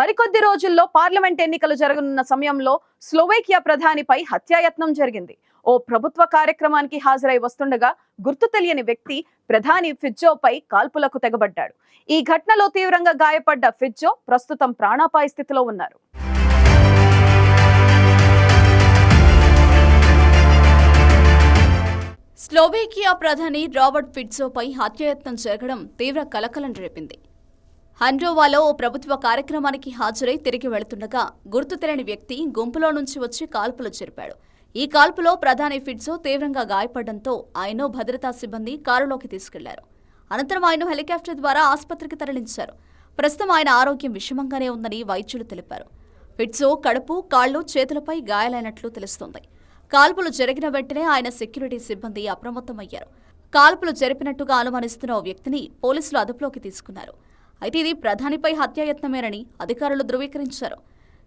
మరికొద్ది రోజుల్లో పార్లమెంట్ ఎన్నికలు జరగనున్న సమయంలో స్లోవేకియా ప్రధానిపై హత్యాయత్నం జరిగింది. ఓ ప్రభుత్వ కార్యక్రమానికి హాజరై వస్తుండగా గుర్తు తెలియని వ్యక్తి ప్రధాని ఫిట్జోపై కాల్పులకు తెగబడ్డాడు. ఈ ఘటనలో తీవ్రంగా గాయపడ్డ ఫిట్జో ప్రస్తుతం ప్రాణాపాయ స్థితిలో ఉన్నారు. స్లోవేకియా ప్రధాని రాబర్ట్ ఫిట్జోపై హత్యాయత్నం జరగడం తీవ్ర కలకలం రేపింది. హండ్రోవాలో ఓ ప్రభుత్వ కార్యక్రమానికి హాజరై తిరిగి వెళుతుండగా గుర్తు తెలియని వ్యక్తి గుంపులో నుంచి వచ్చి కాల్పులు జరిపాడు. ఈ కాల్పులో ప్రధాని ఫిట్జో తీవ్రంగా గాయపడడంతో ఆయన్ను భద్రతా సిబ్బంది కారులోకి తీసుకెళ్లారు. అనంతరం ఆయన హెలికాప్టర్ ద్వారా ఆసుపత్రికి తరలించారు. ప్రస్తుతం ఆయన ఆరోగ్యం విషమంగానే ఉందని వైద్యులు తెలిపారు. ఫిట్జో కడుపు, కాళ్లు, చేతులపై గాయాలైనట్లు తెలుస్తోంది. కాల్పులు జరిగిన వెంటనే ఆయన సెక్యూరిటీ సిబ్బంది అప్రమత్తమయ్యారు. కాల్పులు జరిపినట్టుగా అనుమానిస్తున్న ఓ వ్యక్తిని పోలీసులు అదుపులోకి తీసుకున్నారు. అయితే ఇది ప్రధానిపై హత్యాయత్నమేనని అధికారులు ధృవీకరించారు.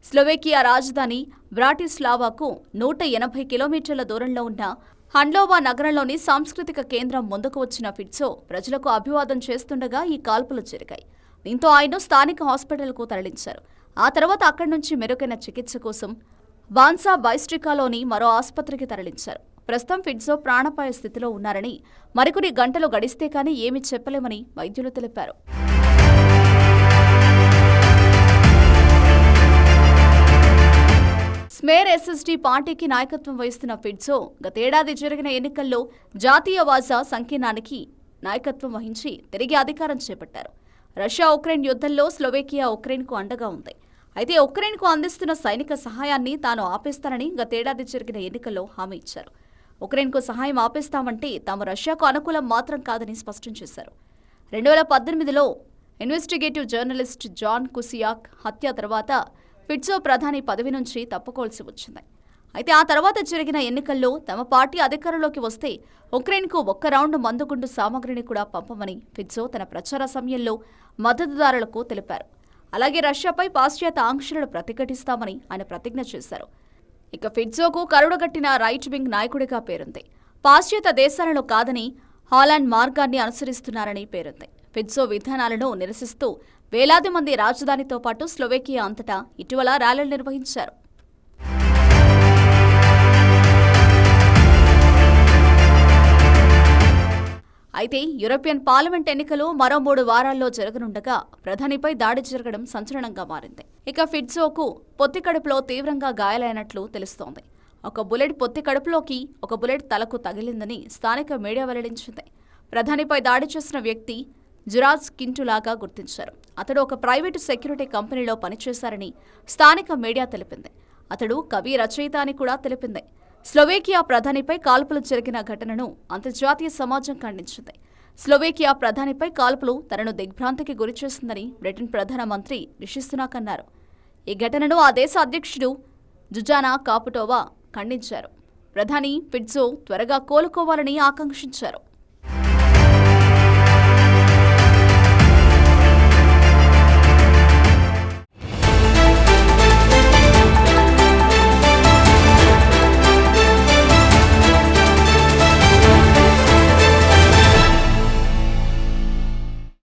స్లోవేకియా రాజధాని బ్రాటిస్లావాకు 180 కిలోమీటర్ల దూరంలో ఉన్న హండ్లోవా నగరంలోని సాంస్కృతిక కేంద్రం ముందుకు వచ్చిన ఫిట్జో ప్రజలకు అభివాదం చేస్తుండగా ఈ కాల్పులు జరిగాయి. దీంతో ఆయన్ను స్థానిక హాస్పిటల్కు తరలించారు. ఆ తర్వాత అక్కడి నుంచి మెరుగైన చికిత్స కోసం బాన్సా బైస్ట్రికాలోని మరో ఆసుపత్రికి తరలించారు. ప్రస్తుతం ఫిట్జో ప్రాణాపాయ స్థితిలో ఉన్నారని, మరికొన్ని గంటలు గడిస్తే కానీ ఏమీ చెప్పలేమని వైద్యులు తెలిపారు. స్మేర్ ఎస్ఎస్డీ పార్టీకి నాయకత్వం వహిస్తున్న ఫిట్జో గతేడాది జరిగిన ఎన్నికల్లో జాతీయవాద సంకీర్ణానికి నాయకత్వం వహించి తిరిగి అధికారం చేపట్టారు. రష్యా ఉక్రెయిన్ యుద్ధంలో స్లోవేకియా ఉక్రెయిన్కు అండగా ఉంది. అయితే ఉక్రెయిన్కు అందిస్తున్న సైనిక సహాయాన్ని తాను ఆపేస్తానని గతేడాది జరిగిన ఎన్నికల్లో హామీ ఇచ్చారు. ఉక్రెయిన్కు సహాయం ఆపేస్తామంటే తాము రష్యాకు అనుకూలం మాత్రం కాదని స్పష్టం చేశారు. 2018లో ఇన్వెస్టిగేటివ్ జర్నలిస్ట్ జాన్ కుసియాక్ హత్య తర్వాత ఫిట్జో ప్రధాని పదవి నుంచి తప్పుకోవాల్సి వచ్చింది. అయితే ఆ తర్వాత జరిగిన ఎన్నికల్లో తమ పార్టీ అధికారంలోకి వస్తే ఉక్రెయిన్కు 1 రౌండ్ మందుగుండు సామగ్రిని కూడా పంపమని ఫిట్జో తన ప్రచార సమయంలో మద్దతుదారులకు తెలిపారు. అలాగే రష్యాపై పాశ్చాత్య ఆంక్షలను ప్రతిఘటిస్తామని ఆయన ప్రతిజ్ఞ చేశారు. ఇక ఫిట్జోకు కరుడుగట్టిన రైట్ వింగ్ నాయకుడిగా పేరుంది. పాశ్చాత్య దేశాలను కాదని హాలాండ్ మార్గాన్ని అనుసరిస్తున్నారని పేరుంది. ఫిట్జో విధానాలను నిరసిస్తూ వేలాది మంది రాజధానితో పాటు స్లోవేకియా అంతటా ఇటీవల ర్యాలీలు నిర్వహించారు. అయితే యూరోపియన్ పార్లమెంట్ ఎన్నికలు మరో 3 వారాల్లో జరగనుండగా ప్రధానిపై దాడి జరగడం సంచలనంగా మారింది. ఇక ఫిట్జోకు పొత్తికడుపులో తీవ్రంగా గాయాలైనట్లు తెలుస్తోంది. ఒక బుల్లెట్ పొత్తికడుపులోకి, ఒక బుల్లెట్ తలకు తగిలిందని స్థానిక మీడియా వెల్లడించింది. ప్రధానిపై దాడి చేసిన వ్యక్తి జురాజ్ కింటులాగా గుర్తించారు. అతడు ఒక ప్రైవేటు సెక్యూరిటీ కంపెనీలో పనిచేశారని స్థానిక మీడియా తెలిపింది. అతడు కవి, రచయిత అని కూడా తెలిపింది. స్లోవేకియా ప్రధానిపై కాల్పులు జరిగిన ఘటనను అంతర్జాతీయ సమాజం ఖండించింది. స్లోవేకియా ప్రధానిపై కాల్పులు తనను దిగ్భ్రాంతికి గురిచేసిందని బ్రిటన్ ప్రధానమంత్రి రిషి సునాక్ అన్నారు. ఈ ఘటనను ఆ దేశ అధ్యక్షుడు జుజానా కాపుటోవా ఖండించారు. ప్రధాని ఫిట్జో త్వరగా కోలుకోవాలని ఆకాంక్షించారు.